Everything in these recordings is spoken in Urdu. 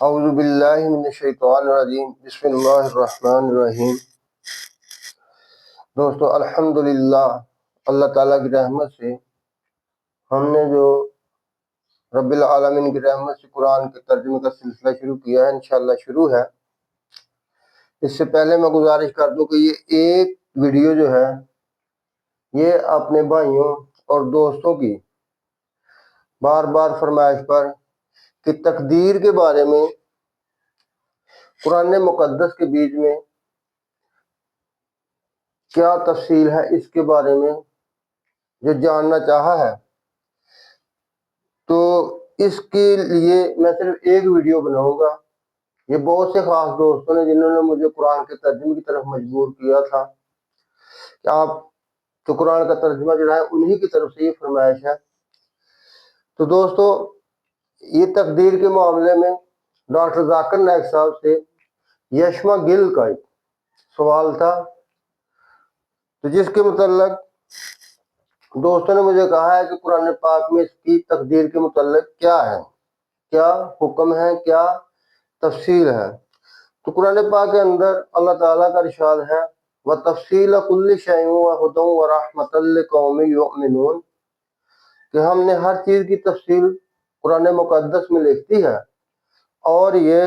اعوذ باللہ من الشیطان الرجیم بسم اللہ الرحمن الرحیم۔ دوستو الحمدللہ اللہ تعالیٰ کی رحمت سے ہم نے جو رب العالمین کی رحمت سے قرآن کے ترجمے کا سلسلہ شروع کیا ہے، انشاءاللہ شروع ہے۔ اس سے پہلے میں گزارش کر دوں کہ یہ ایک ویڈیو جو ہے یہ اپنے بھائیوں اور دوستوں کی بار بار فرمائش پر کہ تقدیر کے بارے میں قرآن مقدس کے بیچ میں کیا تفصیل ہے، اس کے بارے میں جو جاننا چاہا ہے، تو اس کے لیے میں صرف ایک ویڈیو بناؤں گا۔ یہ بہت سے خاص دوستوں نے جنہوں نے مجھے قرآن کے ترجمے کی طرف مجبور کیا تھا کہ آپ تو قرآن کا ترجمہ جو ہے انہی کی طرف سے یہ فرمائش ہے۔ تو دوستو یہ تقدیر کے معاملے میں ڈاکٹر ذاکر نائک صاحب سے یشما گل کا ایک سوال تھا، تو جس کے متعلق دوستوں نے مجھے کہا ہے کہ قرآن پاک میں اس کی تقدیر کے متعلق کیا ہے، کیا حکم ہے، کیا تفصیل ہے۔ تو قرآن پاک کے اندر اللہ تعالیٰ کا ارشاد ہے وَتَفْصِيلَ كُلِّ شَيْءٍ وَهُدًى وَرَحْمَةً لِقَوْمٍ يُؤْمِنُونَ، کہ ہم نے ہر چیز کی تفصیل قرآن مقدس میں لکھی ہے اور یہ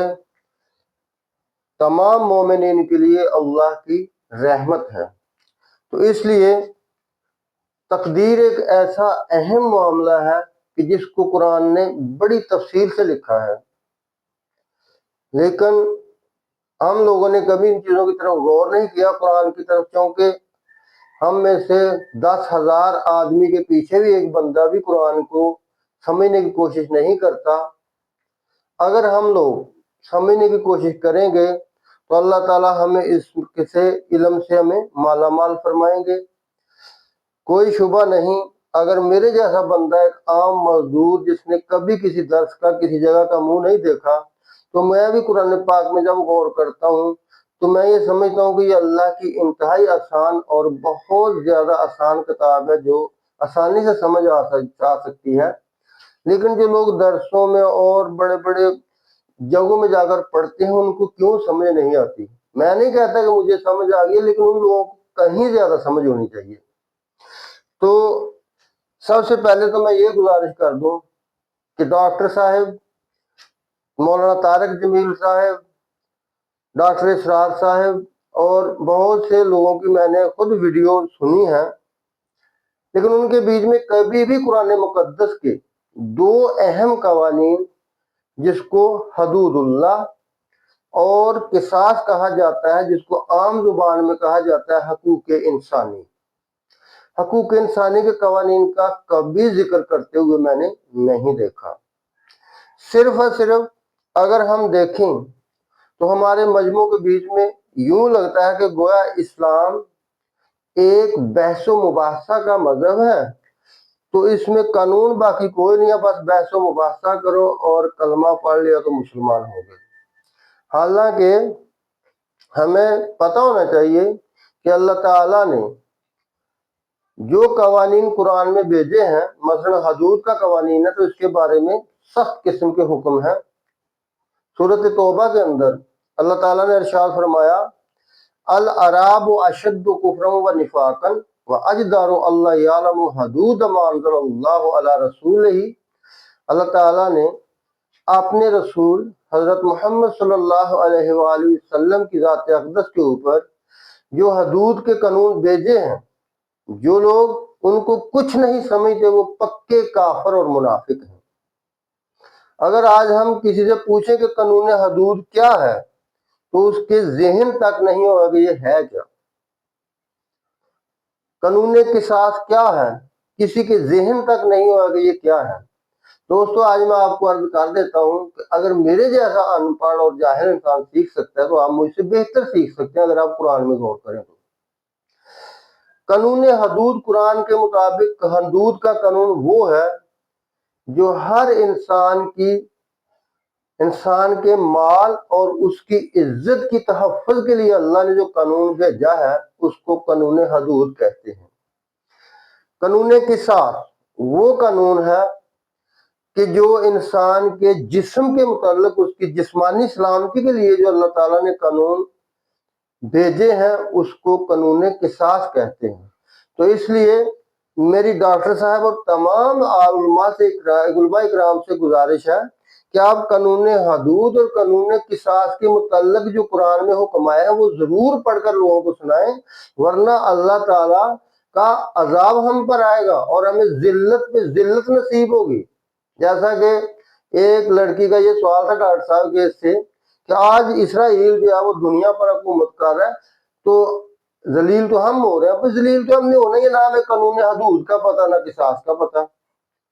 تمام مومنین کے لیے اللہ کی رحمت ہے۔ تو اس لیے تقدیر ایک ایسا اہم معاملہ ہے کہ جس کو قرآن نے بڑی تفصیل سے لکھا ہے، لیکن ہم لوگوں نے کبھی ان چیزوں کی طرف غور نہیں کیا قرآن کی طرف، کیونکہ ہم میں سے 10,000 آدمی کے پیچھے بھی ایک بندہ بھی قرآن کو سمجھنے کی کوشش نہیں کرتا۔ اگر ہم لوگ سمجھنے کی کوشش کریں گے تو اللہ تعالیٰ ہمیں اس سے علم سے ہمیں مالا مال فرمائیں گے۔ کوئی شبہ نہیں، اگر میرے جیسا بندہ ایک عام مزدور جس نے کبھی کسی درس کا کسی جگہ کا منہ نہیں دیکھا، تو میں بھی قرآن پاک میں جب غور کرتا ہوں تو میں یہ سمجھتا ہوں کہ یہ اللہ کی انتہائی آسان اور بہت زیادہ آسان کتاب ہے جو آسانی سے سمجھ آ سکتی ہے، لیکن جو لوگ درسوں میں اور بڑے بڑے جگہوں میں جا کر پڑھتے ہیں ان کو کیوں سمجھ نہیں آتی۔ میں نہیں کہتا کہ مجھے سمجھ آ گئی، لیکن ان لوگوں کو کہیں زیادہ سمجھ ہونی چاہیے۔ تو سب سے پہلے تو میں یہ گزارش کر دوں کہ ڈاکٹر صاحب، مولانا طارق جمیل صاحب، ڈاکٹر اسرار صاحب اور بہت سے لوگوں کی میں نے خود ویڈیو سنی ہے، لیکن ان کے بیچ میں کبھی بھی قرآن مقدس کے دو اہم قوانین جس کو حدود اللہ اور قصاص کہا جاتا ہے، جس کو عام زبان میں کہا جاتا ہے حقوق انسانی، حقوق انسانی کے قوانین کا کبھی ذکر کرتے ہوئے میں نے نہیں دیکھا۔ صرف اور صرف اگر ہم دیکھیں تو ہمارے مجموع کے بیچ میں یوں لگتا ہے کہ گویا اسلام ایک بحث و مباحثہ کا مذہب ہے، تو اس میں قانون باقی کوئی نہیں ہے، بس بحث و مباحثہ کرو اور کلمہ پڑھ لیا تو مسلمان ہو گئے۔ حالانکہ ہمیں پتہ ہونا چاہیے کہ اللہ تعالیٰ نے جو قوانین قرآن میں بھیجے ہیں، مثلا حدود کا قوانین ہے تو اس کے بارے میں سخت قسم کے حکم ہیں۔ سورۃ توبہ کے اندر اللہ تعالیٰ نے ارشاد فرمایا الاعراب اشد کفرا و نفاقا واجدار اللہ یعلم حدود ما انزل اللہ علی رسولہ۔ اللہ تعالیٰ نے اپنے رسول حضرت محمد صلی اللہ علیہ وآلہ وسلم کی ذات اقدس کے اوپر جو حدود کے قانون بھیجے ہیں، جو لوگ ان کو کچھ نہیں سمجھتے وہ پکے کافر اور منافق ہیں۔ اگر آج ہم کسی سے پوچھیں کہ قانون حدود کیا ہے تو اس کے ذہن تک نہیں ہوگا کہ یہ ہے کیا۔ قانون قصاص کیا ہے، کسی کے ذہن تک نہیں ہوگا کہ یہ کیا ہے۔ دوستو آج میں آپ کو عرض کر دیتا ہوں کہ اگر میرے جیسا ان پڑھ اور جاہل انسان سیکھ سکتا ہے تو آپ مجھ سے بہتر سیکھ سکتے ہیں اگر آپ قرآن میں غور کریں تو۔ قانون حدود قرآن کے مطابق حدود کا قانون وہ ہے جو ہر انسان کے مال اور اس کی عزت کی تحفظ کے لیے اللہ نے جو قانون بھیجا ہے اس کو قانون حدود کہتے ہیں۔ قانون قصاص وہ قانون ہے کہ جو انسان کے جسم کے متعلق اس کی جسمانی سلامتی کے لیے جو اللہ تعالیٰ نے قانون بھیجے ہیں اس کو قانون قصاص کہتے ہیں۔ تو اس لیے میری ڈاکٹر صاحب اور تمام علماء اکرام سے گزارش ہے کہ آپ قانون حدود اور قانون قصاص کے متعلق جو قرآن میں حکم آئے ہیں وہ ضرور پڑھ کر لوگوں کو سنائیں، ورنہ اللہ تعالیٰ کا عذاب ہم پر آئے گا اور ہمیں ذلت پہ ذلت نصیب ہوگی۔ جیسا کہ ایک لڑکی کا یہ سوال تھا ڈاکٹر صاحب کے اس سے کہ آج اسرائیل جو ہے وہ دنیا پر حکومت کر رہا ہے تو ذلیل تو ہم ہو رہے ہیں، پر ذلیل تو ہم نے ہونا ہی نہ ہمیں قانون حدود کا پتہ نہ قصاص کا پتہ۔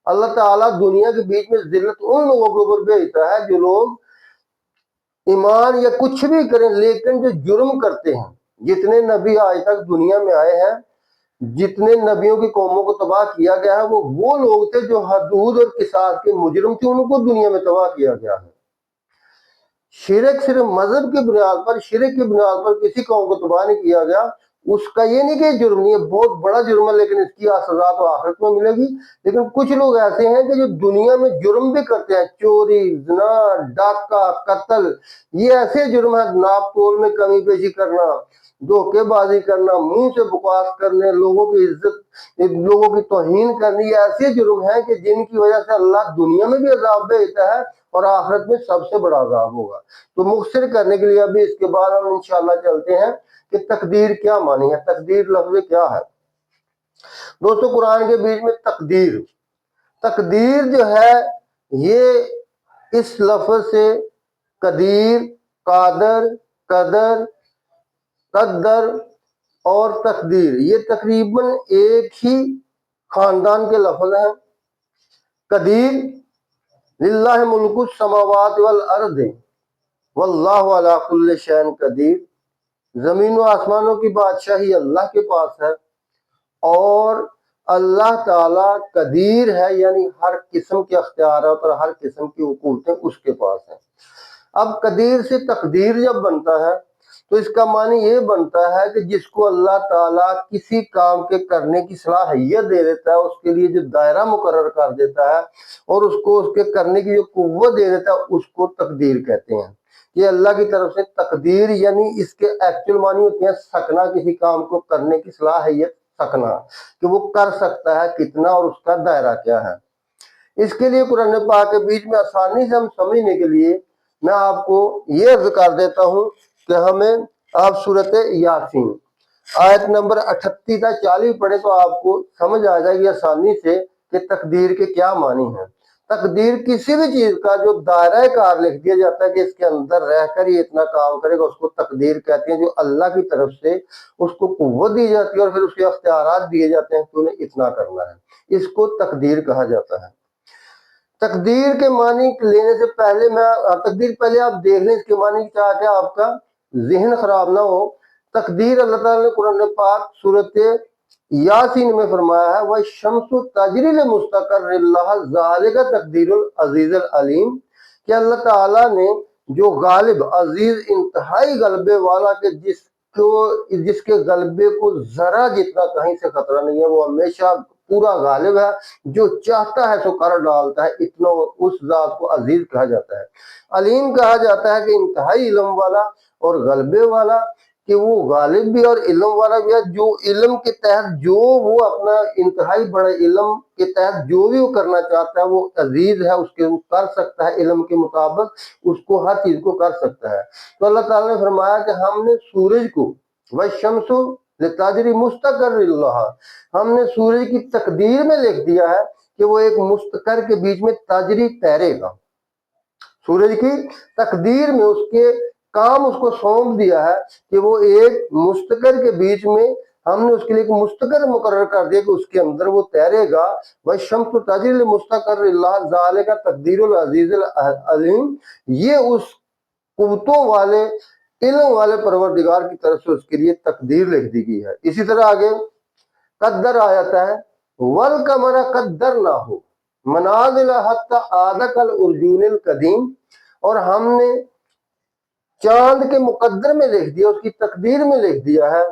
اللہ تعالیٰ دنیا کے بیچ میں ذلت ان لوگوں کے اوپر بھیجتا ہے جو لوگ ایمان یا کچھ بھی کریں لیکن جو جرم کرتے ہیں۔ جتنے نبی آج تک دنیا میں آئے ہیں، جتنے نبیوں کی قوموں کو تباہ کیا گیا ہے، وہ لوگ تھے جو حدود اور قصاص کے مجرم تھے، ان کو دنیا میں تباہ کیا گیا ہے۔ شرک صرف مذہب کی بنیاد پر، شرک کی بنیاد پر کسی قوم کو تباہ نہیں کیا گیا۔ اس کا یہ نہیں کہ جرم نہیں ہے، بہت بڑا جرم ہے، لیکن اس کی سزا تو آخرت میں ملے گی۔ لیکن کچھ لوگ ایسے ہیں کہ جو دنیا میں جرم بھی کرتے ہیں، چوری، زنا، ڈاکہ، قتل، یہ ایسے جرم ہیں، ناپ تول میں کمی بیشی کرنا، دھوکے بازی کرنا، منہ سے بکواس کرنے، لوگوں کی عزت، لوگوں کی توہین کرنی، یہ ایسے جرم ہیں کہ جن کی وجہ سے اللہ دنیا میں بھی عذاب بھیجتا ہے اور آخرت میں سب سے بڑا عذاب ہوگا۔ تو مختصر کرنے کے لیے ابھی اس کے بعد ہم انشاءاللہ چلتے ہیں کہ تقدیر کیا معنی ہے، تقدیر لفظ کیا ہے۔ دوستو قرآن کے بیچ میں تقدیر جو ہے یہ اس لفظ سے قدیر، قادر، قدر، قدر اور تقدیر یہ تقریباً ایک ہی خاندان کے لفظ ہیں۔ قدیر للہ ملک السماوات والارض واللہ علی کل شیء قدیر، زمین و آسمانوں کی بادشاہی اللہ کے پاس ہے اور اللہ تعالیٰ قدیر ہے، یعنی ہر قسم کے اختیارات اور ہر قسم کی حکومتیں اس کے پاس ہیں۔ اب قدیر سے تقدیر جب بنتا ہے تو اس کا معنی یہ بنتا ہے کہ جس کو اللہ تعالیٰ کسی کام کے کرنے کی صلاحیت دے دیتا ہے، اس کے لیے جو دائرہ مقرر کر دیتا ہے اور اس کو اس کے کرنے کی جو قوت دے دیتا ہے، اس کو تقدیر کہتے ہیں۔ یہ اللہ کی طرف سے تقدیر، یعنی اس کے ایکچوئل معنی ہوتے ہیں سکنا، کسی کام کو کرنے کی صلاحیت سکنا، کہ وہ کر سکتا ہے کتنا اور اس کا دائرہ کیا ہے۔ اس کے لیے قرآن پاک کے بیچ میں آسانی سے ہم سمجھنے کے لیے میں آپ کو یہ عرض کر دیتا ہوں کہ ہمیں آپ سورۃ یاسین آیت نمبر 38 تا 40 پڑھیں تو آپ کو سمجھ آ جائے گی آسانی سے کہ تقدیر کے کیا معنی ہیں۔ تقدیر کسی بھی چیز کا جو دائرہ کار لکھ دیا جاتا ہے کہ اس کے اندر رہ کر یہ اتنا کام کرے گا، اس کو تقدیر کہتے ہیں۔ جو اللہ کی طرف سے اس کو قوت دی جاتی ہے اور پھر اس کے اختیارات دیے جاتے ہیں کہ انہیں اتنا کرنا ہے، اس کو تقدیر کہا جاتا ہے۔ تقدیر کے معنی لینے سے پہلے تقدیر پہلے آپ دیکھ لیں اس کے معنی کیا ہے، آپ کا ذہن خراب نہ ہو۔ تقدیر اللہ تعالیٰ نے قرآن پاک سورۃ یاسین میں فرمایا ہے وَالشَّمْسُ تَجْرِی لِمُسْتَقَرٍّ لَہَا ذَلِکَ تَقْدِیرُ الْعَزِیزِ الْعَلِیمِ، کہ اللہ تعالیٰ نے جو غالب، عزیز، انتہائی غلبے والا، کہ جس کے غلبے کو ذرا جتنا کہیں سے خطرہ نہیں ہے، وہ ہمیشہ پورا غالب ہے، جو چاہتا ہے سو کر ڈالتا ہے، اتنا اس ذات کو عزیز کہا جاتا ہے۔ علیم کہا جاتا ہے کہ انتہائی علم والا اور غلبے والا، کہ وہ غالب بھی اور علم والا بھی ہے، جو علم کے تحت جو وہ اپنا انتہائی بڑے علم کے تحت جو بھی وہ کرنا چاہتا ہے وہ عزیز ہے، اس کے وہ کر سکتا ہے، علم کے مطابق اس کو ہر چیز کو کر سکتا ہے۔ تو اللہ تعالیٰ نے فرمایا کہ ہم نے سورج کو وَالشَّمْسُ لِتَجْرِی مُسْتَقَرٍّ لَہَا، ہم نے سورج کی تقدیر میں لکھ دیا ہے کہ وہ ایک مستقر کے بیچ میں تجری تیرے گا۔ سورج کی تقدیر میں اس کے کام اس کو سونپ دیا ہے کہ وہ ایک مستقر کے بیچ میں ہم نے اس کے لیے ایک مستقر مقرر کر دیا کہ اس کے اندر وہ تیرے گا۔ وَالشَّمْسُ تَجْرِی لِمُسْتَقَرٍّ لَہَا ذَلِکَ تَقْدِیرُ الْعَزِیزِ الْعَلِیمِ، یہ اس قوتوں والے، علم والے پروردگار کی طرف سے اس کے لیے تقدیر لکھ دی گئی ہے۔ اسی طرح آگے قدر آتا ہے وَالْقَمَرَ قَدَّرْنَاهُ مَنَازِلَ حَتَّىٰ عَادَ كَالْعُرْجُونِ الْقَدِیمِ، اور ہم نے چاند کے مقدر میں لکھ دیا، اس کی تقدیر میں لکھ دیا ہے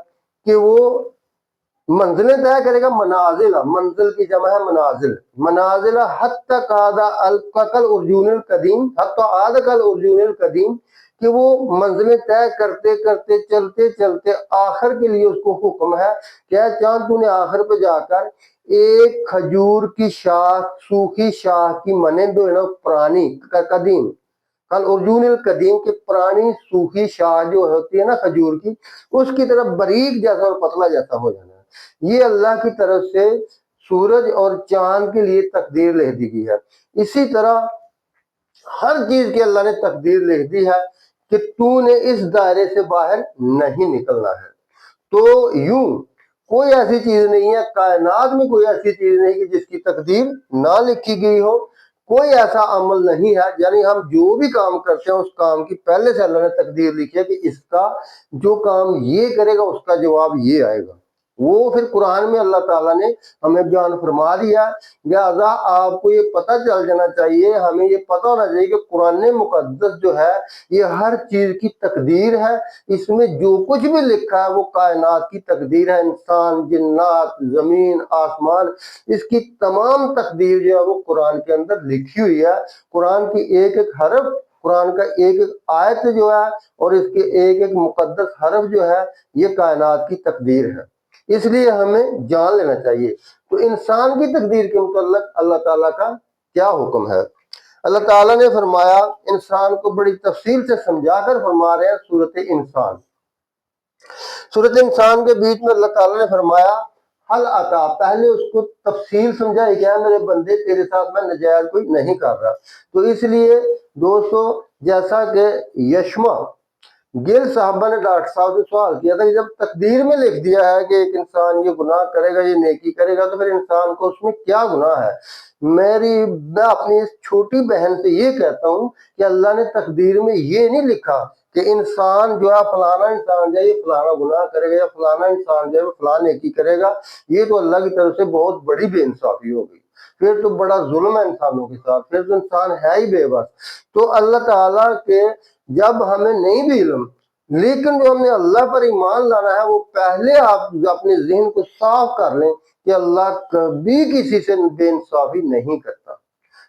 کہ وہ منزلیں طے کرے گا، منازل، منزل کی جمع ہے منازل، منازل حتی قادا کل ارجون القدیم، حتی عاد کل ارجون القدیم، کہ وہ منزلیں طے کرتے کرتے چلتے چلتے آخر کے لیے اس کو حکم ہے کہ چاند تو نے آخر پہ جا کر ایک کھجور کی شاخ، سوکھی شاخ کی مانند جو ہے نا پرانی قدیم، کل ارجون القدیم کے پرانی سوکھی شاخ جو ہوتی ہے نا کھجور کی، اس کی طرف باریک جیسا اور پتلا جیسا ہو جانا ہے۔ یہ اللہ کی طرف سے سورج اور چاند کے لیے تقدیر لکھ دی گئی ہے۔ اسی طرح ہر چیز کی اللہ نے تقدیر لکھ دی ہے کہ تو نے اس دائرے سے باہر نہیں نکلنا ہے۔ تو یوں کوئی ایسی چیز نہیں ہے کائنات میں، کوئی ایسی چیز نہیں کہ جس کی تقدیر نہ لکھی گئی ہو، کوئی ایسا عمل نہیں ہے، یعنی ہم جو بھی کام کرتے ہیں اس کام کی پہلے سے اللہ نے تقدیر لکھی ہے کہ اس کا جو کام یہ کرے گا اس کا جواب یہ آئے گا۔ وہ پھر قرآن میں اللہ تعالیٰ نے ہمیں بیان فرما دیا، لہذا آپ کو یہ پتہ چل جانا چاہیے، ہمیں یہ پتہ ہونا چاہیے کہ قرآن مقدس جو ہے یہ ہر چیز کی تقدیر ہے، اس میں جو کچھ بھی لکھا ہے وہ کائنات کی تقدیر ہے، انسان، جنات، زمین، آسمان، اس کی تمام تقدیر جو ہے وہ قرآن کے اندر لکھی ہوئی ہے۔ قرآن کی ایک ایک حرف، قرآن کا ایک ایک آیت جو ہے اور اس کے ایک ایک مقدس حرف جو ہے یہ کائنات کی تقدیر ہے، اس لیے ہمیں جان لینا چاہیے۔ تو انسان کی تقدیر کے متعلق اللہ تعالیٰ کا کیا حکم ہے؟ اللہ تعالیٰ نے فرمایا، انسان کو بڑی تفصیل سے سمجھا کر فرما رہے ہیں سورۃ انسان۔ سورۃ انسان کے بیچ میں اللہ تعالیٰ نے فرمایا حل عطا، پہلے اس کو تفصیل سمجھائی گیا، میرے بندے تیرے ساتھ میں نجائز کوئی نہیں کر رہا۔ تو اس لیے دوستو، جیسا کہ یشما گل صاحبہ نے ڈاکٹر صاحب سے سوال کیا تھا کہ جب تقدیر میں لکھ دیا ہے کہ ایک انسان یہ گناہ کرے گا، یہ نیکی کرے گا، تو پھر انسان کو اس میں کیا گناہ ہے؟ میں اپنی اس چھوٹی بہن سے یہ کہتا ہوں کہ اللہ نے تقدیر میں یہ نہیں لکھا کہ انسان جو ہے فلانا انسان جو ہے یہ فلانا گناہ کرے گا یا فلانا انسان جو ہے وہ فلاں نیکی کرے گا۔ یہ تو اللہ کی طرف سے بہت بڑی بے انصافی ہوگی، پھر تو بڑا ظلم ہے انسانوں کے ساتھ، پھر تو انسان ہے ہی بے بس۔ تو اللہ تعالیٰ کے جب ہمیں نہیں بھی علم، لیکن جو ہم نے اللہ پر ایمان لانا ہے، وہ پہلے آپ اپنے ذہن کو صاف کر لیں کہ اللہ کبھی کسی سے بے انصافی نہیں کرتا،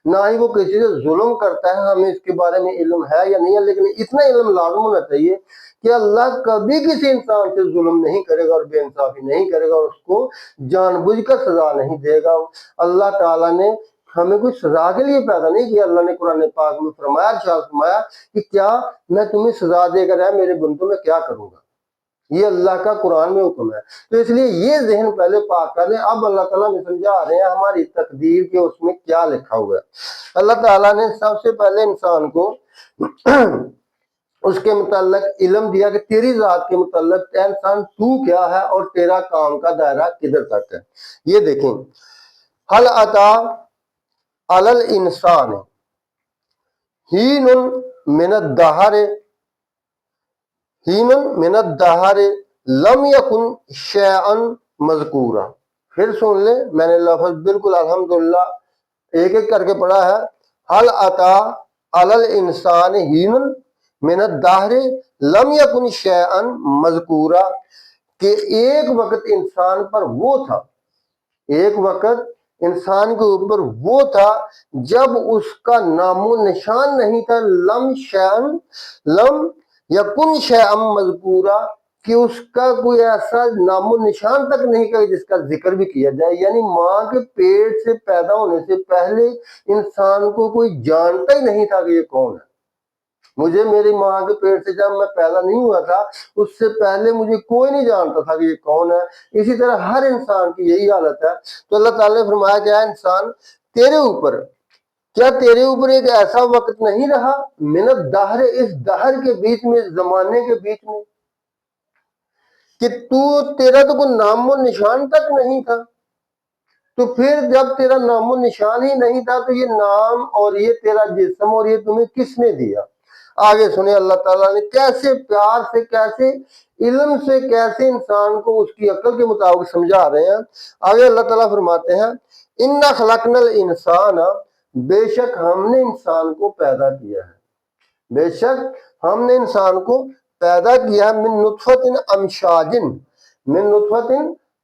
نہ ہی وہ کسی سے ظلم کرتا ہے۔ ہمیں اس کے بارے میں علم ہے یا نہیں ہے، لیکن اتنا علم لازم ہونا چاہیے کہ اللہ کبھی کسی انسان سے ظلم نہیں کرے گا اور بے انصافی نہیں کرے گا اور اس کو جان بوجھ کر سزا نہیں دے گا۔ اللہ تعالیٰ نے ہمیں کوئی سزا کے لیے پیدا نہیں کیا۔ اللہ نے قرآن پاک میں فرمایا، ارشاد فرمایا کہ کیا میں تمہیں سزا دے کر ہے میرے بندوں میں کیا کروں گا؟ یہ اللہ کا قرآن میں حکم ہے۔ تو اس لیے یہ ذہن پہلے پاک کر لیں۔ اب اللہ تعالیٰ نے سمجھا رہے ہیں ہماری تقدیر کے اس میں کیا لکھا ہوا ہے۔ اللہ تعالیٰ نے سب سے پہلے انسان کو اس کے متعلق علم دیا کہ تیری ذات کے متعلق اے انسان تو کیا ہے اور تیرا کام کا دائرہ کدھر تک ہے۔ یہ دیکھیں، حل عطا علی الانسان حین من الدہر، حین من الدہر لم یکن شیئا مذکورا۔ پھر سن لیں، میں نے لفظ بالکل الحمدللہ ایک ایک کر کے پڑھا ہے۔ حل عطا علی الانسان حین من الدہر لم یکن شیئا مذکورا، کہ ایک وقت انسان پر وہ تھا، ایک وقت انسان کے اوپر وہ تھا جب اس کا نام و نشان نہیں تھا، لم یکن شیئا مذکورا، کہ اس کا کوئی ایسا نام و نشان تک نہیں کہ جس کا ذکر بھی کیا جائے۔ یعنی ماں کے پیٹ سے پیدا ہونے سے پہلے انسان کو کوئی جانتا ہی نہیں تھا کہ یہ کون ہے۔ مجھے میری ماں کے پیٹ سے جب میں پیدا نہیں ہوا تھا اس سے پہلے مجھے کوئی نہیں جانتا تھا کہ یہ کون ہے۔ اسی طرح ہر انسان کی یہی حالت ہے۔ تو اللہ تعالیٰ نے فرمایا کہ اے انسان، تیرے اوپر، کیا تیرے اوپر ایک ایسا وقت نہیں رہا من الدہر، اس دہر کے بیچ میں، اس زمانے کے بیچ میں، کہ تیرا تو کوئی نام و نشان تک نہیں تھا؟ تو پھر جب تیرا نام و نشان ہی نہیں تھا تو یہ نام اور یہ تیرا جسم اور یہ تمہیں کس نے دیا؟ آگے سنیں، اللہ تعالیٰ نے کیسے پیار سے، کیسے علم سے، کیسے انسان کو اس کی عقل کے مطابق سمجھا رہے ہیں۔ آگے اللہ تعالیٰ فرماتے ہیں اِنَّا خَلَقْنَا الْإِنسَانَ، بے شک ہم نے انسان کو پیدا کیا ہے، بے شک ہم نے انسان کو پیدا کیا ہے، من نطفۃ امشاج، من نطفۃ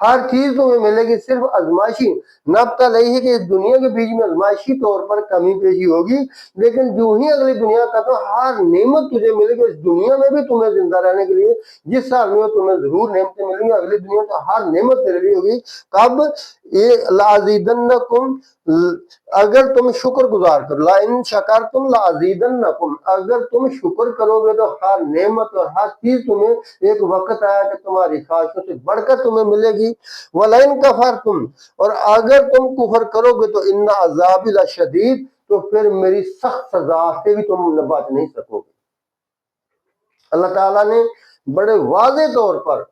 ہر چیز تمہیں ملے گی، صرف آزمائشی نبتا نہیں ہے کہ اس دنیا کے بیچ میں آزمائشی طور پر کمی پیشی ہوگی، لیکن جو ہی اگلی دنیا کا تو ہر نعمت تجھے ملے گی۔ اس دنیا میں بھی تمہیں زندہ رہنے کے لیے جس سال میں تمہیں ضرور نعمتیں ملیں گی، اگلی دنیا تو ہر نعمت تیرے لیے ہوگی۔ کب؟ یہ لازیدنکم، اگر تم شکر گزار کرو، لا ان شکرتم لازیدنکم، اگر تم شکر کرو گے تو ہر نعمت اور ہر چیز تمہیں ایک وقت آیا کہ تمہاری خواہشوں سے بڑھ کر تمہیں ملے گی۔ وَلَئِن كَفَرْتُمْ، اور اگر تم کفر کرو گے تو ان عذابی لشدید، تو پھر میری سخت سزا سے بھی تم بچ نہیں سکو گے۔ اللہ تعالیٰ نے بڑے واضح طور پر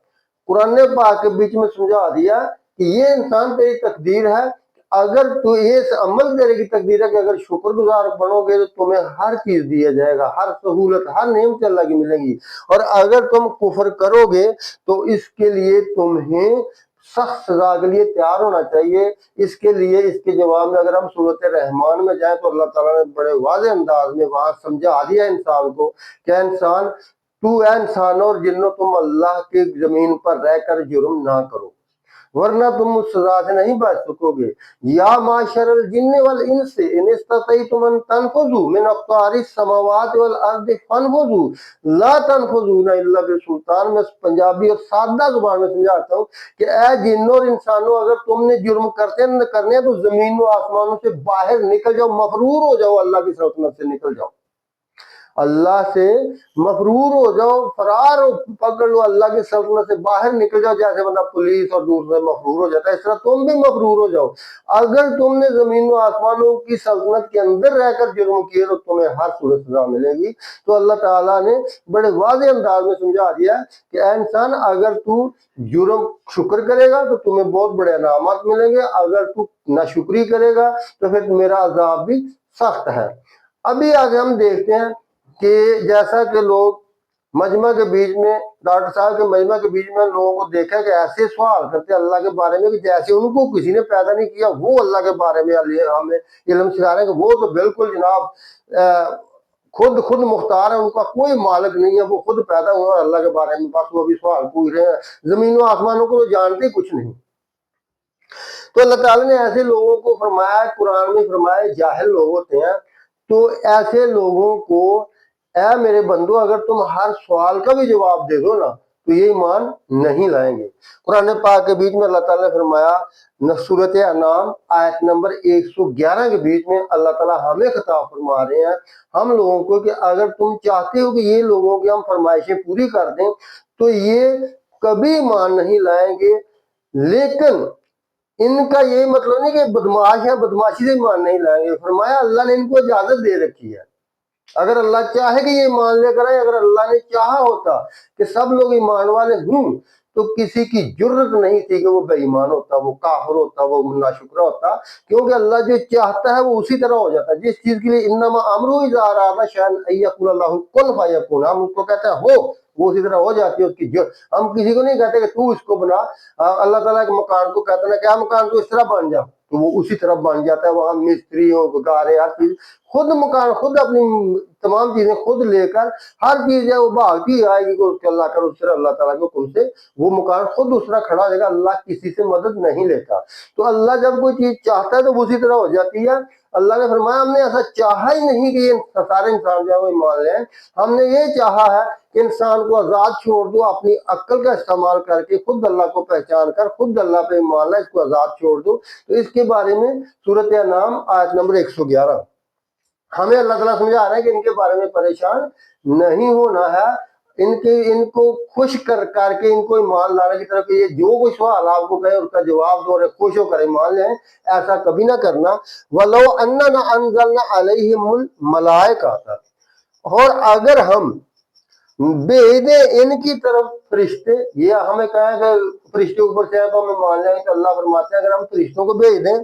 قرآن پاک کے بیچ میں سمجھا دیا کہ یہ انسان تیری تقدیر ہے، اگر تو یہ عمل تیرے کی تقدیر ہے کہ اگر شکر گزار بنو گے تو تمہیں ہر چیز دیا جائے گا، ہر سہولت، ہر نعمت اللہ کی ملیں گی، اور اگر تم کفر کرو گے تو اس کے لیے تمہیں سخت سزا کے لیے تیار ہونا چاہیے۔ اس کے لیے اس کے جواب میں اگر ہم سورۃ رحمان میں جائیں تو اللہ تعالیٰ نے بڑے واضح انداز میں وہاں سمجھا دیا انسان کو کہ انسان، تو اے انسانوں اور جنوں، تم اللہ کی زمین پر رہ کر جرم نہ کرو، ورنہ تم اس سزا سے نہیں بچ سکو گے۔ یا معاشر الجن والانس ان استطعتم ان تنفذوا من اقطار السماوات والارض فانفذوا لا تنفذون الا بسلطان۔ میں پنجابی اور سادہ زبان میں سمجھاتا ہوں کہ اے جنوں اور انسانوں، اگر تم نے جرم کرنے ہیں تو زمین و آسمانوں سے باہر نکل جاؤ، مفرور ہو جاؤ، اللہ کی سلطنت سے نکل جاؤ، اللہ سے مفرور ہو جاؤ، فرار ہو، پکڑ لو، اللہ کی سلطنت سے باہر نکل جاؤ۔ جیسے بندہ پولیس اور دوسرے مفرور ہو جاتا ہے، اس طرح تم بھی مفرور ہو جاؤ۔ اگر تم نے زمین و آسمانوں کی سلطنت کے اندر رہ کر جرم کیے تو تمہیں ہر صورت سزا ملے گی۔ تو اللہ تعالیٰ نے بڑے واضح انداز میں سمجھا دیا کہ اے انسان، اگر تو جرم شکر کرے گا تو تمہیں بہت بڑے انعامات ملیں گے، اگر تو ناشکری کرے گا تو پھر میرا عذاب بھی سخت ہے۔ ابھی آگے ہم دیکھتے ہیں کہ جیسا کہ لوگ مجمع کے بیچ میں، ڈاکٹر صاحب کے مجمع کے بیچ میں لوگوں کو دیکھا کہ ایسے سوال کرتے اللہ کے بارے میں کہ جیسے ان کو کسی نے پیدا نہیں کیا، وہ اللہ کے بارے میں ہمیں علم سکھا رہے ہیں کہ وہ تو بالکل جناب خود مختار ہے، ان کا کوئی مالک نہیں ہے، وہ خود پیدا ہوا اور اللہ کے بارے میں بس وہ بھی سوال پوچھ رہے ہیں، زمین و آسمانوں کو تو جانتے کچھ نہیں۔ تو اللہ تعالیٰ نے ایسے لوگوں کو فرمایا، قرآن میں فرمایا جاہل لوگ ہوتے ہیں، تو ایسے لوگوں کو اے میرے بندو، اگر تم ہر سوال کا بھی جواب دے دو نا تو یہ ایمان نہیں لائیں گے۔ قرآن پاک کے بیچ میں اللہ تعالیٰ نے فرمایا سورۃ انعام آیت نمبر 111 کے بیچ میں اللہ تعالیٰ ہمیں خطاب فرما رہے ہیں ہم لوگوں کو کہ اگر تم چاہتے ہو کہ یہ لوگوں کی ہم فرمائشیں پوری کر دیں تو یہ کبھی ایمان نہیں لائیں گے، لیکن ان کا یہ مطلب نہیں کہ بدماش ہے، بدماشی سے ایمان نہیں لائیں گے۔ فرمایا اللہ نے ان کو اجازت دے رکھی ہے، اگر اللہ چاہے کہ یہ ایمان لے کر آئے، اگر اللہ نے چاہا ہوتا کہ سب لوگ ایمان والے ہوں تو کسی کی جرت نہیں تھی کہ وہ بے ایمان ہوتا، وہ کافر ہوتا، وہ ناشکرہ ہوتا، کیونکہ اللہ جو چاہتا ہے وہ اسی طرح ہو جاتا ہے۔ جس چیز کے لیے انما امرو اذا اراد شیئا ان یقول له کن فیکون، ہم اس کو کہتے ہیں ہو، وہ اسی طرح ہو جاتی ہے اس کی جرت۔ ہم کسی کو نہیں کہتے کہ تو اس کو بنا، اللہ تعالیٰ کے مکان کو کہتے ہیں کیا مکان تو اس طرح بن جا، تو وہ اسی طرح بن جاتا ہے۔ وہاں مستری ہو، گارے، ہر چیز خود مکان، خود اپنی تمام چیزیں خود لے کر ہر چیز ہے وہ بھاگتی آئے گی کہ اللہ کرو، اس طرح اللہ تعالیٰ کے حکم سے وہ مکان خود اس طرح کھڑا رہے گا، اللہ کسی سے مدد نہیں لیتا۔ تو اللہ جب کوئی چیز چاہتا ہے تو وہ اسی طرح ہو جاتی ہے۔ اللہ نے فرمایا ہم نے ایسا چاہا ہی نہیں کہ یہ سارے انسان جو ہے وہ ایمان لیں، ہم نے یہ چاہا ہے کہ انسان کو آزاد چھوڑ دو، اپنی عقل کا استعمال کر کے خود اللہ کو پہچان کر خود اللہ پہ ایمان لائے، اس کو آزاد چھوڑ دو۔ تو اس کے بارے میں سورۃ انعام آیت نمبر 111 ہمیں اللہ تعالیٰ سمجھا رہا ہے کہ ان کے بارے میں پریشان نہیں ہونا ہے، ان کو خوش کر کے ان کو ایمان لانے کی طرف، یہ جو کوئی سوال آپ کو کہے اس کا جواب دو اور خوش ہو کر ایمان لیں، ایسا کبھی نہ کرنا۔ وَلَوْ أَنَّنَا أَنزَلْنَا عَلَيْهِمُ الْمَلَائِكَةَ، اور اگر ہم بھیج دیں ان کی طرف فرشتے، یہ ہمیں کہیں کہ فرشتے اوپر سے ہے تو ہمیں مان لیں، تو اللہ فرماتے ہیں اگر ہم فرشتوں کو بھیج دیں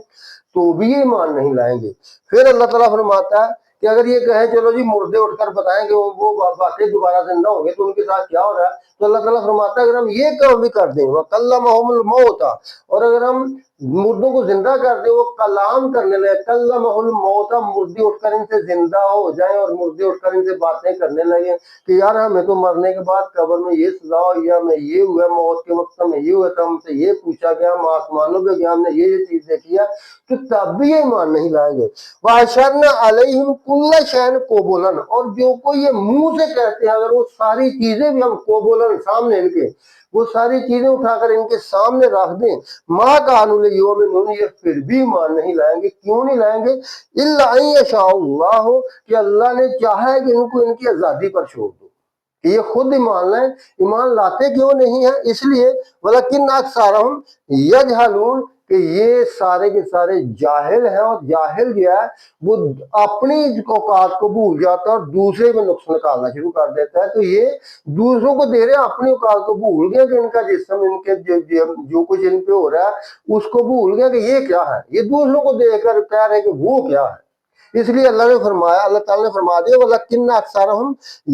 تو بھی یہ ایمان نہیں لائیں گے۔ پھر اللہ تعالیٰ فرماتا ہے کہ اگر یہ کہیں چلو جی مردے اٹھ کر بتائیں کہ وہ واقعی دوبارہ زندہ ہوں گے تو ان کے ساتھ کیا ہو رہا ہے، تو اللہ تعالیٰ فرماتا ہے اگر ہم یہ کام بھی کر دیں وَكَلَّمَهُمُ الْمَوْتَ، اور اگر ہم مردوں کو زندہ کر دیں، وہ کلام کرنے لگے، کلمہ الموت، مردے اٹھ کر ان سے زندہ ہو جائیں اور مردے اٹھ کر ان سے باتیں کرنے لگے کہ یار ہمیں تو مرنے کے بعد قبر میں یہ سزا ہوئی، ہمیں یہ ہوا، موت کے وقت ہمیں یہ ہوا تھا، ہم سے یہ پوچھا گیا، ہم آسمانوں پہ گیا، ہم نے یہ چیزیں کیا، تو تب بھی یہ ایمان نہیں لائیں گے۔ وَأَشَرْنَا عَلَيْهِمْ كُلَّ شَيْءٍ قُبُلًا، اور جو کوئی یہ منہ سے کہتے ہیں، اگر وہ ساری چیزیں بھی ہم قبولاً سامنے ان کے، وہ ساری چیزیں اٹھا کر ان کے سامنے رکھ دیں، مَا كَانُوا لِيُؤْمِنُوا، یہ پھر بھی ایمان نہیں لائیں گے۔ کیوں نہیں لائیں گے؟ إِلَّا أَن يَشَاءَ اللَّهُ، کہ اللہ نے چاہا ہے کہ ان کو ان کی آزادی پر چھوڑ دو، کہ یہ خود ایمان لائیں۔ ایمان لاتے کیوں نہیں ہیں؟ اس لیے وَلَكِنَّ أَكْثَرَهُمْ يَجْهَلُونَ، کہ یہ سارے کے سارے جاہل ہیں، اور جاہل جو ہے وہ اپنی اوقات کو بھول جاتا ہے اور دوسرے میں نقص نکالنا شروع کر دیتا ہے۔ تو یہ دوسروں کو دے رہے ہیں، اپنی اوقات کو بھول گئے کہ ان کا جسم، ان کے جو کچھ ان پہ ہو رہا ہے اس کو بھول گئے کہ یہ کیا ہے، یہ دوسروں کو دے کر کہہ رہے ہیں کہ وہ کیا ہے۔ اس لیے اللہ نے فرمایا، اللہ تعالیٰ نے فرما دیا وَلَكِنَّ أَكْثَرَهُمْ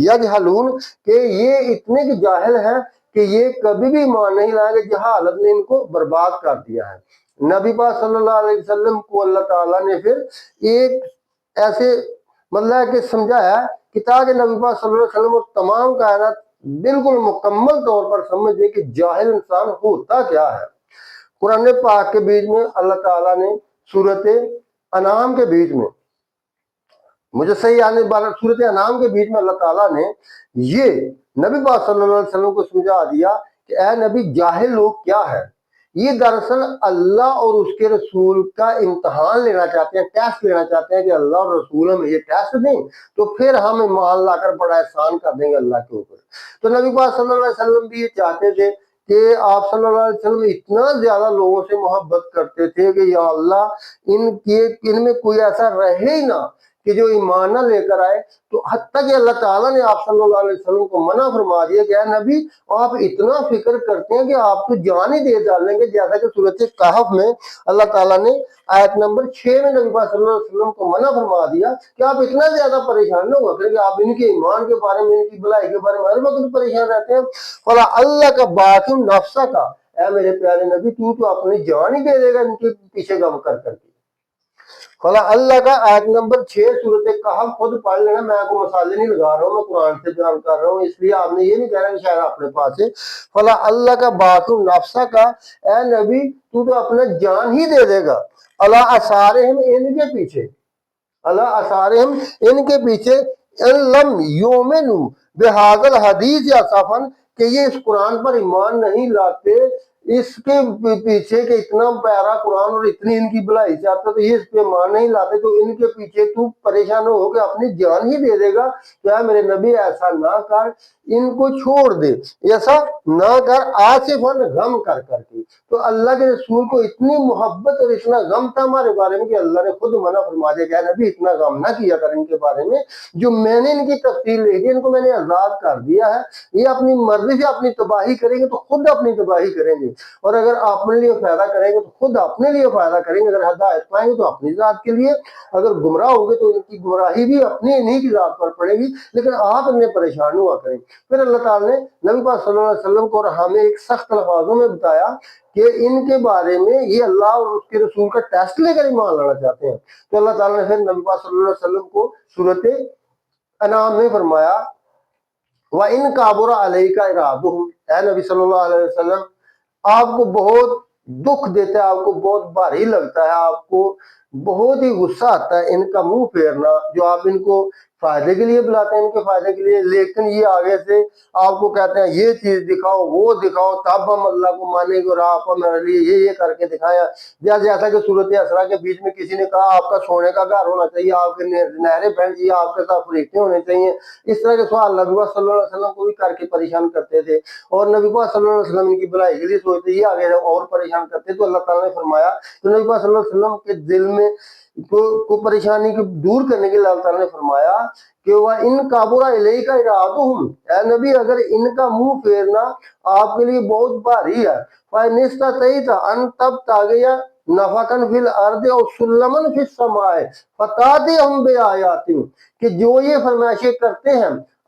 يَجْهَلُونَ، کہ یہ اتنے کی جاہل ہیں کہ یہ کبھی بھی ایمان نہیں لائیں گے، جہالت نے ان کو برباد کر دیا ہے۔ نبی پاک صلی اللہ علیہ وسلم کو اللہ تعالیٰ نے پھر ایک ایسے مطلب ہے کہ سمجھایا کہ تاکہ نبی پاک صلی اللہ علیہ وسلم اور تمام کائنات بالکل مکمل طور پر سمجھ دے کہ جاہل انسان ہوتا کیا ہے۔ قرآن پاک کے بیچ میں اللہ تعالیٰ نے سورت انعام کے بیچ میں، مجھے صحیح آنے والا سورت انعام کے بیچ میں اللہ تعالیٰ نے یہ نبی پاک صلی اللہ علیہ وسلم کو سمجھا دیا کہ اے نبی، جاہل لوگ کیا ہے، یہ دراصل اللہ اور اس کے رسول کا امتحان لینا چاہتے ہیں، ٹیسٹ لینا چاہتے ہیں کہ اللہ اور رسول ہمیں یہ ٹیسٹ دیں تو پھر ہم ایمان لا کر بڑا احسان کر دیں گے اللہ کے اوپر۔ تو نبی پاک صلی اللہ علیہ وسلم بھی یہ چاہتے تھے کہ آپ صلی اللہ علیہ وسلم اتنا زیادہ لوگوں سے محبت کرتے تھے کہ یا اللہ ان میں کوئی ایسا رہے ہی نہ کہ جو ایمان نہ لے کر آئے۔ تو حتیٰ کہ اللہ تعالیٰ نے آپ صلی اللہ علیہ وسلم کو منع فرما دیا کہ اے نبی، آپ اتنا فکر کرتے ہیں کہ آپ تو جان ہی دے ڈالیں گے، جیسا کہ سورۃ کہف میں اللہ تعالیٰ نے آیت نمبر 6 میں نبی پاک صلی اللہ علیہ وسلم کو منع فرما دیا کہ آپ اتنا زیادہ پریشان نہ ہوا کریں کہ آپ ان کے ایمان کے بارے میں، ان کی بھلائی کے بارے میں ہر وقت پریشان رہتے ہیں۔ فلا اللہ کا باقی نفسہ کا، اے میرے پیارے نبی، تو اپنی جان ہی دے دے گا ان کے پیچھے غم کر کر کے۔ فلا اللہ کا آیت نمبر 6 سورۃ کہف خود پڑھ لینا، میں آپ کو مسالے نہیں لگا رہا ہوں، میں قرآن سے بیان کر رہا ہوں، اس لیے آپ نے یہ نہیں کہنا کہ شاید اپنے پاس ہے۔ فلا اللہ کا باقی نفسہ کا، اے نبی تو اپنا جان ہی دے دے گا، اللہ اثارہم، ان کے پیچھے، اللہ اثارہم، ان کے پیچھے، ان لم یؤمنوا بہذا الحدیث اسفا، کہ یہ اس قرآن پر ایمان نہیں لاتے، اس کے پیچھے کہ اتنا پیارا قرآن اور اتنی ان کی بھلائی چاہتا تو یہ اس پہ ایمان نہیں لاتے، تو ان کے پیچھے تو پریشان ہو کے اپنی جان ہی دے دے گا۔ کیا میرے نبی ایسا نہ کر، ان کو چھوڑ دے، ایسا نہ کر، آصفاً غم کر کر کے۔ تو اللہ کے رسول کو اتنی محبت اور اتنا غم تھا ہمارے بارے میں کہ اللہ نے خود منع فرما دیا کہ اے نبی اتنا غم نہ کیا کر ان کے بارے میں، جو میں نے ان کی تفصیل لکھی، ان کو میں نے آزاد کر دیا ہے، یہ اپنی مرضی سے اپنی تباہی کریں گے تو خود اپنی تباہی کریں گے، اور اگر اپنے لیے فائدہ کریں گے تو خود اپنے لیے فائدہ کریں گے، اگر ہدایت پائیں گے تو اپنی ذات کے لیے، اگر گمراہ ہوں گے تو ان کی گمراہی بھی اپنی انہی کی ذات پر پڑے گی، لیکن آپ انہیں پریشان ہوا کریں۔ پھر اللہ تعالیٰ نے نبی پاک صلی اللہ علیہ وسلم کو اور ہمیں ایک سخت الفاظوں میں بتایا کہ ان کے بارے میں یہ اللہ اور اس کے رسول کا ٹیسٹ لے کر ایمان لانا چاہتے ہیں۔ تو اللہ تعالیٰ نے پھر نبی پاک صلی اللہ علیہ وسلم کو سورۃ انعام میں فرمایا وَإِن كَبُرَ عَلَيْكَ إِعْرَاضُهُمْ، اے نبی صلی اللہ علیہ وسلم، آپ کو بہت دکھ دیتا ہے، آپ کو بہت بھاری لگتا ہے، آپ کو بہت ہی غصہ آتا ہے ان کا منہ پھیرنا، جو آپ ان کو فائدے کے لیے بلاتے ہیں، ان کے فائدے کے لیے، لیکن یہ آگے سے آپ کو کہتے ہیں یہ چیز دکھاؤ، وہ دکھاؤ، تب ہم اللہ کو مانیں گے، اور آپ ہمارے لیے یہ کر کے دکھایا، جیسا کہ سورۃ اسراء کے بیچ میں کسی نے کہا آپ کا سونے کا گھر ہونا چاہیے، آپ کے نہریں بہن چاہیے، آپ کے ساتھ فرشتے ہونے چاہیے، اس طرح کے سوال نبی پاک صلی اللہ علیہ وسلم کو بھی کر کے پریشان کرتے تھے، اور نبی پاک صلی اللہ علیہ وسلم ان کی بھلائی کے لیے سوچتے، یہ آگے اور پریشان کرتے۔ تو اللہ تعالیٰ نے فرمایا، تو نبی پاک صلی اللہ علیہ وسلم کے دل میں کو پریشانی کو دور کرنے کے لیے اللہ تعالیٰ نے فرمایا کہ وَإِن كَبُرَ عَلَيْكَ إِعْرَاضُهُمْ، اے نبی اگر ان کا منہ پھیرنا آپ کے لیے بہت بھاری ہے، فَإِنِ اسْتَطَعْتَ أَن تَبْتَغِيَ نَفَقًا فِي الْأَرْضِ أَوْ سُلَّمًا فِي السَّمَاءِ فَتَأْتِيَهُم بِآيَاتٍ، کہ جو یہ فرمائشیں کرتے ہیں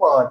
5,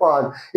5,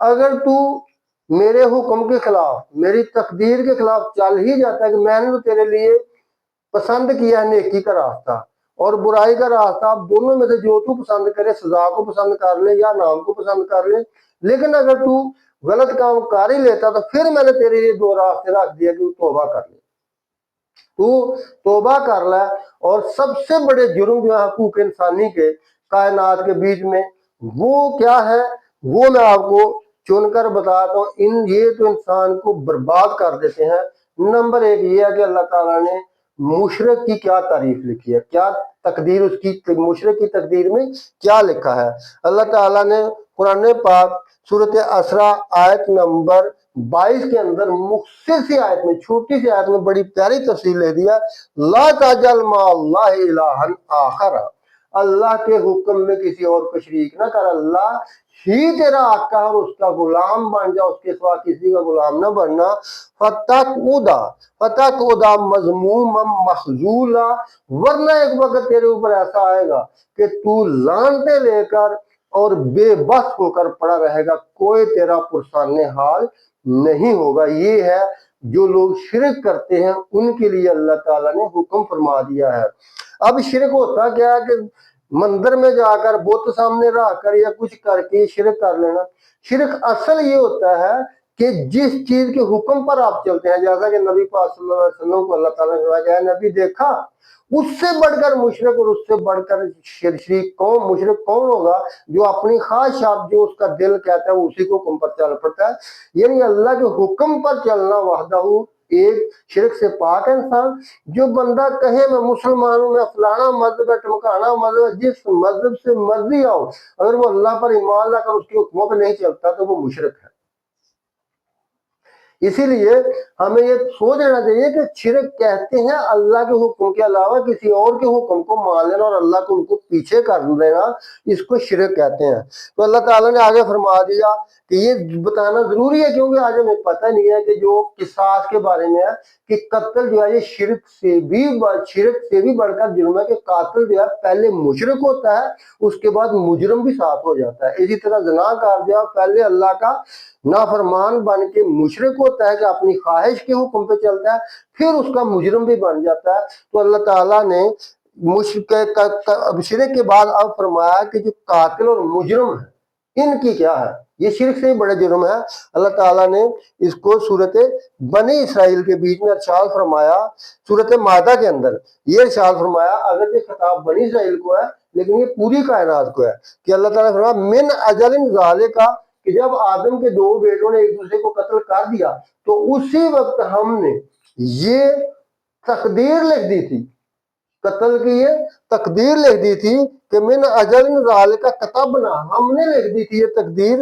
اگر تو میرے حکم کے خلاف، میری تقدیر کے خلاف چل ہی جاتا ہے کہ میں نے تو تیرے لیے پسند کیا ہے نیکی کا راستہ اور برائی کا راستہ، اب دونوں میں سے جو تو پسند کرے، سزا کو پسند کر لے یا نام کو پسند کر لے، لیکن اگر تو غلط کام کر ہی لیتا تو پھر میں نے تیرے لیے دو راستے رکھ دیا کہ تو توبہ کر لے، تو توبہ کر لے۔ اور سب سے بڑے جرم جو ہے حقوق انسانی کے کائنات کے بیچ میں، وہ کیا ہے، وہ میں آپ کو چن کر بتاتا ہوں۔ یہ تو انسان کو برباد کر دیتے ہیں۔ نمبر ایک یہ ہے کہ اللہ تعالیٰ نے مشرک کی کیا تعریف لکھی ہے، کیا تقدیر اس کی، مشرک کی تقدیر میں کیا لکھا ہے۔ اللہ تعالیٰ نے قرآن پاک سورۃ اسراء آیت نمبر 22 کے اندر مختصر سی آیت میں، چھوٹی سی آیت میں بڑی پیاری تفصیل لے دیا، لا تجعل مع اللہ الہا آخر، اللہ کے حکم میں کسی اور کو شریک نہ کر، اللہ ہی تیرا آقا اور اس کا غلام بن جا، اس کے سوا کسی کا غلام نہ بننا۔ فتقعد مذموما مخذولا، ورنہ ایک وقت تیرے اوپر ایسا آئے گا کہ تو لعنتیں لے کر اور بے بس ہو کر پڑا رہے گا، کوئی تیرا پرسان حال نہیں ہوگا۔ یہ ہے جو لوگ شرک کرتے ہیں ان کے لیے اللہ تعالیٰ نے حکم فرما دیا ہے۔ اب شرک ہوتا کیا ہے کہ مندر میں جا کر بت سامنے رکھ کر یا کچھ کر کے شرک کر لینا۔ شرک اصل یہ ہوتا ہے کہ جس چیز کے حکم پر آپ چلتے ہیں، جیسا کہ نبی پاک صلی اللہ علیہ وسلم کو اللہ تعالیٰ نے فرمایا ہے، نبی دیکھا اس سے بڑھ کر مشرک اور اس سے بڑھ کر شریک کون، مشرک کون ہوگا جو اپنی خواہشات، جو اس کا دل کہتا ہے اسی کو حکم پر چل پڑتا ہے۔ یعنی اللہ کے حکم پر چلنا وحدہ ایک شرک سے پاک ہے انسان۔ جو بندہ کہے میں مسلمان ہوں، میں فلانا مذہب ہے، ٹمکانا مذہب ہے، جس مذہب سے مرضی آؤ، اگر وہ اللہ پر ایمان لا کر اس کے حکموں پہ نہیں چلتا تو وہ مشرک ہے۔ اسی لیے ہمیں یہ سوچ لینا چاہیے کہ شرک کہتے ہیں اللہ کے حکم کے علاوہ کسی اور کے حکم کو مان لینا اور اللہ کو ان کو پیچھے کر دینا، اس کو شرک کہتے ہیں۔ تو اللہ تعالیٰ نے آگے فرما دیا کہ یہ بتانا ضروری ہے، کیونکہ آج ہمیں پتہ نہیں ہے کہ جو قصاص کے بارے میں ہے کہ قتل جو ہے یہ شرک سے بھی بڑھ کر جرم ہے، کہ قاتل جو ہے پہلے مشرک ہوتا ہے، اس کے بعد مجرم بھی ساتھ ہو جاتا ہے۔ اسی طرح زنا کار جو ہے پہلے اللہ کا نافرمان بن کے مشرک ہوتا ہے کہ اپنی خواہش کے حکم پہ چلتا ہے، پھر اس کا مجرم بھی بن جاتا ہے۔ تو اللہ تعالیٰ نے شرک کے بعد اب فرمایا کہ جو قاتل اور مجرم ہے ان کی کیا ہے، یہ شرک سے ہی بڑے جرم ہے۔ اللہ تعالیٰ نے اس کو صورت بنی اسرائیل کے بیچ میں ارشاد فرمایا، صورت مائدہ کے اندر یہ ارشاد فرمایا، اگر یہ خطاب بنی اسرائیل کو ہے لیکن یہ پوری کائنات کو ہے، کہ اللہ تعالیٰ نے فرمایا من اجل ذالک، کہ جب آدم کے دو بیٹوں نے ایک دوسرے کو قتل کر دیا تو اسی وقت ہم نے یہ تقدیر لکھ دی تھی، قتل کی یہ تقدیر لکھ دی تھی کہ من اجل ذالک کتبنا، ہم نے لکھ دی تھی یہ تقدیر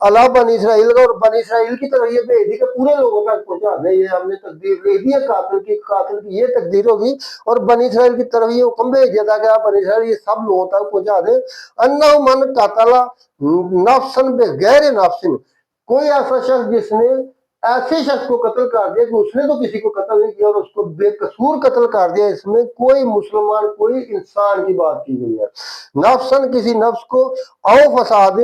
اللہ بنی اسرائیل کا، اور بنی اسرائیل کی طرف یہ بھیج دی کہ پورے لوگوں تک پہنچا دے، یہ ہم نے تقدیر لکھ دی ہے قاتل کی یہ تقدیر ہوگی، اور بنی اسرائیل کی طرف یہ حکم بھیج دیا تھا کہ آپ بنی اسرائیل یہ سب لوگوں تک پہنچا دے، انہ من قتل نفسا بغیر نفس، کوئی ایسا شخص جس نے ایسے شخص کو قتل کر دیا کہ اس نے تو کسی کو قتل نہیں کیا اور اس کو بے قصور قتل کر دیا، اس میں کوئی مسلمان، کوئی انسان کی بات کی گئی ہے، نفسن کسی نفس کو، او فساد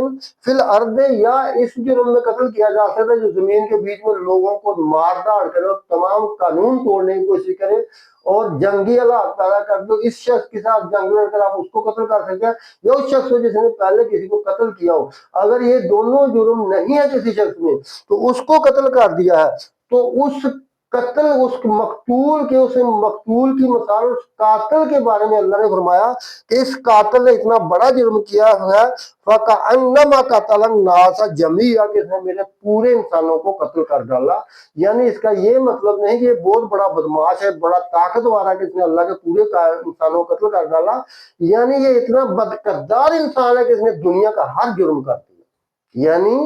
فی الارض، یا اس جرم میں قتل کیا جا سکتا ہے جو زمین کے بیچ میں لوگوں کو مار داڑ کرے اور تمام قانون توڑنے کی کوشش کرے اور جنگی حالات پیدا کر دو، اس شخص کے ساتھ جنگ لڑ کر آپ اس کو قتل کر سکتے ہیں، یا اس شخص کو جس نے پہلے کسی کو قتل کیا ہو، اگر یہ دونوں جرم نہیں ہے کسی شخص میں تو اس کو قتل کر دیا ہے، تو اس قتل، اس مقتول کی مثال اس قاتل کے بارے میں اللہ نے فرمایا کہ اس قاتل نے اتنا بڑا جرم کیا ہے فَكَأَنَّمَا قَتَلَ النَّاسَ جَمِيعًا، کہ اس نے میرے پورے انسانوں کو قتل کر ڈالا۔ یعنی اس کا یہ مطلب نہیں کہ یہ بہت بڑا بدماش ہے، بڑا طاقتور ہے کہ اس نے اللہ کے پورے انسانوں کو قتل کر ڈالا، یعنی یہ اتنا بدکردار انسان ہے کہ اس نے دنیا کا ہر جرم کر دیا، یعنی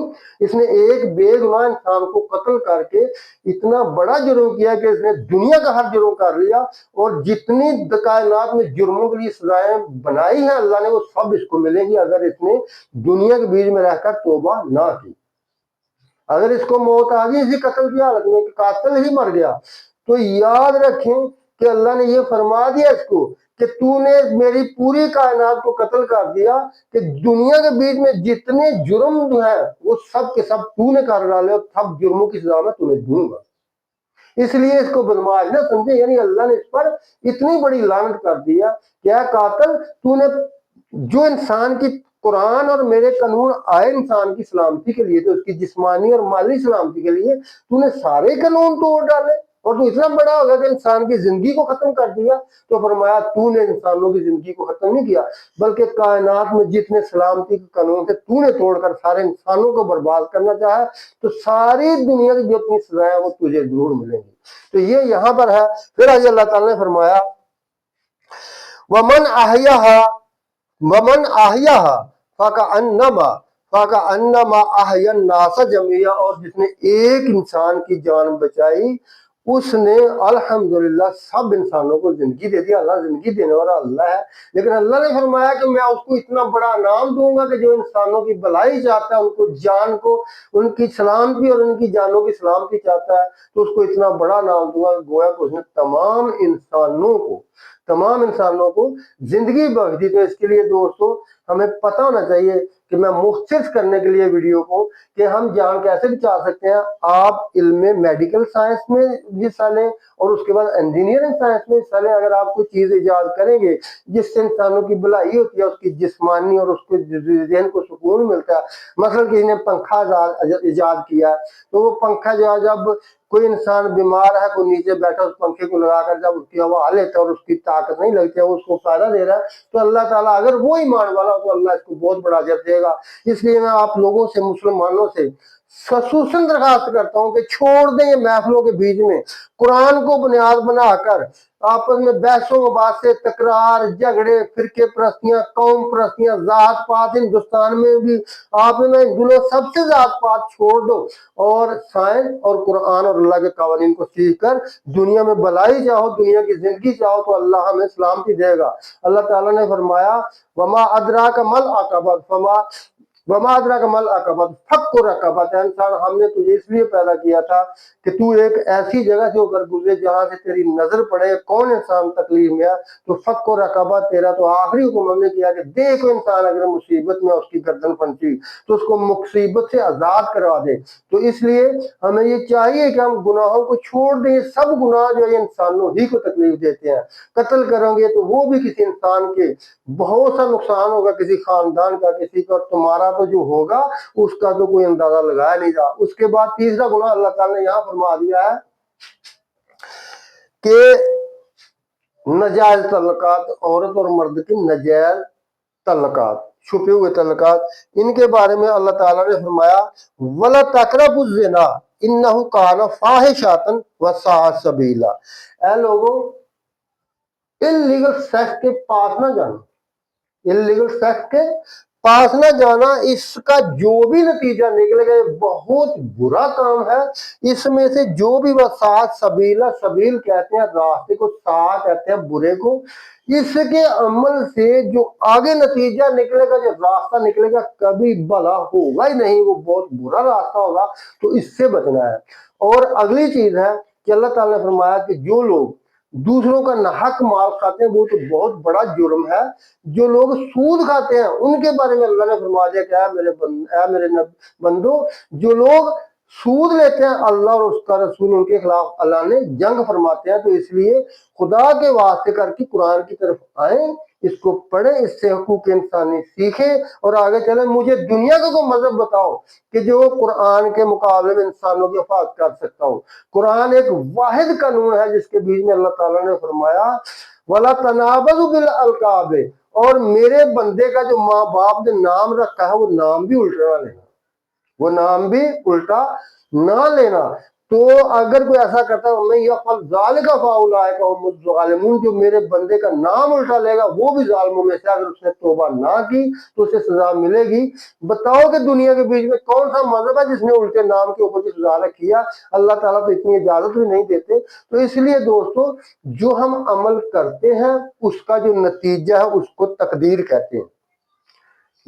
اس نے ایک بے گناہ انسان کو قتل کر کے اتنا بڑا جرم کیا کہ اس نے دنیا کا ہر جرم کر لیا، اور جتنی کائنات میں جرموں کے لیے سزائیں بنائی ہیں اللہ نے وہ سب اس کو ملے گی اگر اس نے دنیا کے بیچ میں رہ کر توبہ نہ کی۔ اگر اس کو موت آ گئی اسی قتل کی حالت میں کہ قاتل ہی مر گیا، تو یاد رکھیں کہ اللہ نے یہ فرما دیا اس کو کہ تو نے میری پوری کائنات کو قتل کر دیا کہ دنیا کے بیچ میں جتنے جرم جو ہے وہ سب کے سب تو نے کر ڈالے اور سب جرموں کی سزا میں تمہیں دوں گا، اس لیے اس کو بدماش نہ سمجھے۔ یعنی اللہ نے اس پر اتنی بڑی لعنت کر دیا کہ اے قاتل، تو نے جو انسان کی قرآن اور میرے قانون آئے انسان کی سلامتی کے لیے، تو اس کی جسمانی اور مالی سلامتی کے لیے تو نے سارے قانون توڑ ڈالے، اور تو اتنا بڑا ہو گیا کہ انسان کی زندگی کو ختم کر دیا۔ تو فرمایا تو نے انسانوں کی زندگی کو ختم نہیں کیا، بلکہ کائنات میں جتنے سلامتی کے قانون تھے تو نے توڑ کر سارے انسانوں کو برباد کرنا چاہا، تو ساری دنیا کی جو اپنی سزائیں وہ تجھے ضرور ملیں گی۔ تو یہ یہاں پر ہے۔ پھر آج اللہ تعالیٰ نے فرمایا ومن احیاها فکأنما احیا الناس جميعا، اور جس نے ایک انسان کی جان بچائی اس نے الحمدللہ سب انسانوں کو زندگی دے دیا۔ اللہ زندگی دینے والا اللہ ہے، لیکن اللہ نے فرمایا کہ میں اس کو اتنا بڑا انعام دوں گا کہ جو انسانوں کی بھلائی چاہتا ہے، ان کو جان کو، ان کی سلامتی اور ان کی جانوں کی سلامتی چاہتا ہے، تو اس کو اتنا بڑا انعام دوں گا کہ گویا کہ اس نے تمام انسانوں کو زندگی بخش دی۔ تو اس کے لیے دوستو ہمیں پتہ ہونا چاہیے کہ میں مختصر کرنے کے لیے ویڈیو کو کہ ہم جان کیسے بچا سکتے ہیں۔ آپ علم میڈیکل سائنس میں حصہ لیں اور اس کے بعد انجینئرنگ سائنس میں حصہ لیں۔ اگر آپ کوئی چیز ایجاد کریں گے جس سے انسانوں کی بھلائی ہوتی ہے، اس کی جسمانی اور اس کو ذہن کو سکون ملتا ہے، مثلا کسی نے پنکھا ایجاد کیا ہے، تو وہ پنکھا جو ہے جب کوئی انسان بیمار ہے، کوئی نیچے بیٹھا اس پنکھے کو لگا کر جب اس کی ہوا لیتا ہے اور اس کی طاقت نہیں لگتی ہے، وہ اس کو فائدہ دے رہا ہے، تو اللہ تعالیٰ اگر وہ ایمان والا ہو تو اللہ اس کو بہت بڑا اجر دے گا۔ اس لیے میں آپ لوگوں سے، مسلمانوں سے خصوصاً درخواست کرتا ہوں کہ چھوڑ دیں یہ محفلوں کے بیچ میں قرآن کو بنیاد بنا کر آپس میں بحث و مباحثے، تکرار، جھگڑے، فرقے پرستیاں، قوم پرستیاں، ذات پات ہندوستان میں بھی آپ میں سب سے ذات پات چھوڑ دو اور سائنس اور قرآن اور اللہ کے قوانین کو سیکھ کر دنیا میں بھلائی چاہو، دنیا کی زندگی چاہو، تو اللہ ہمیں سلامتی دے گا۔ اللہ تعالیٰ نے فرمایا وما ادراک مل عقبۃ وما ادراک مل عقبۃ فک رقبۃ، انسان ہم نے تجھے اس لیے پیدا کیا تھا کہ تو ایک ایسی جگہ سے ہو کر گزرے جہاں سے تیری نظر پڑے کون انسان تکلیف میں ہے، تو فک رقبۃ تیرا تو آخری حکم ہم نے کیا کہ دیکھو انسان اگر مصیبت میں اس کی گردن پھنسی تو اس کو مصیبت سے آزاد کروا دے۔ تو اس لیے ہمیں یہ چاہیے کہ ہم گناہوں کو چھوڑ دیں۔ یہ سب گناہ جو ہے انسانوں ہی کو تکلیف دیتے ہیں۔ قتل کرو گے تو وہ بھی کسی انسان کے بہت سا نقصان ہوگا، کسی خاندان کا، کسی کا، تمہارا تو جو ہوگا اس کا تو کوئی اندازہ لگایا نہیں جا۔ اس کے بعد تیسرا گناہ اللہ تعالیٰ نے یہاں فرما دیا ہے کہ ناجائز تعلقات، عورت اور مرد کی ناجائز تعلقات، چھپے ہوئے تعلقات، ان کے بارے میں اللہ تعالیٰ نے فرمایا وَلَا تَقْرَبُوا الزِّنَا إِنَّهُ كَانَ فَاحِشَةً وَسَاءَ سَبِيلًا، اے لوگوں انلیگل سیکس کے پاس نہ جانا، انلیگل سیکس کے پاس نہ جانا، اس کا جو بھی نتیجہ نکلے گا یہ بہت برا کام ہے۔ اس میں سے جو بھی وساعت سبیلا، سبیل کہتے ہیں راستے کو، سا کہتے ہیں برے کو، اس کے عمل سے جو آگے نتیجہ نکلے گا، جو راستہ نکلے گا، کبھی بھلا ہوگا ہی نہیں، وہ بہت برا راستہ ہوگا۔ تو اس سے بچنا ہے۔ اور اگلی چیز ہے کہ اللہ تعالیٰ نے فرمایا کہ جو لوگ دوسروں کا ناحق مال کھاتے ہیں وہ تو بہت بڑا جرم ہے۔ جو لوگ سود کھاتے ہیں ان کے بارے میں اللہ نے فرما دیا کہ اے میرے بندو، جو لوگ سود لیتے ہیں اللہ اور اس کا رسول ان کے خلاف اللہ نے جنگ فرماتے ہیں۔ تو اس لیے خدا کے واسطے کر کے قرآن کی طرف آئیں، اس کو پڑھیں، اس سے حقوق انسانی سیکھیں اور آگے چلیں۔ مجھے دنیا کا کوئی مذہب بتاؤ کہ جو قرآن کے مقابلے میں انسانوں کی حفاظت کر سکتا ہو۔ قرآن ایک واحد قانون ہے جس کے بیچ میں اللہ تعالیٰ نے فرمایا وَلَا تَنَابَزُوا بِالْأَلْقَابِ، اور میرے بندے کا جو ماں باپ نے نام رکھا ہے وہ نام بھی الٹا نہ لینا، وہ نام بھی الٹا نہ لینا۔ تو اگر کوئی ایسا کرتا ہے میں یفعل ذَلِکَ فَأُولَٰئِکَ هُمُ الظَّالِمُونَ، جو میرے بندے کا نام الٹا لے گا وہ بھی ظالموں میں سے، اگر اس نے توبہ نہ کی تو اسے سزا ملے گی۔ بتاؤ کہ دنیا کے بیچ میں کون سا مذہب ہے جس نے الٹے نام کے اوپر کی سزا رکھی ہے؟ اللہ تعالیٰ تو اتنی اجازت بھی نہیں دیتے۔ تو اس لیے دوستو جو ہم عمل کرتے ہیں اس کا جو نتیجہ ہے اس کو تقدیر کہتے ہیں۔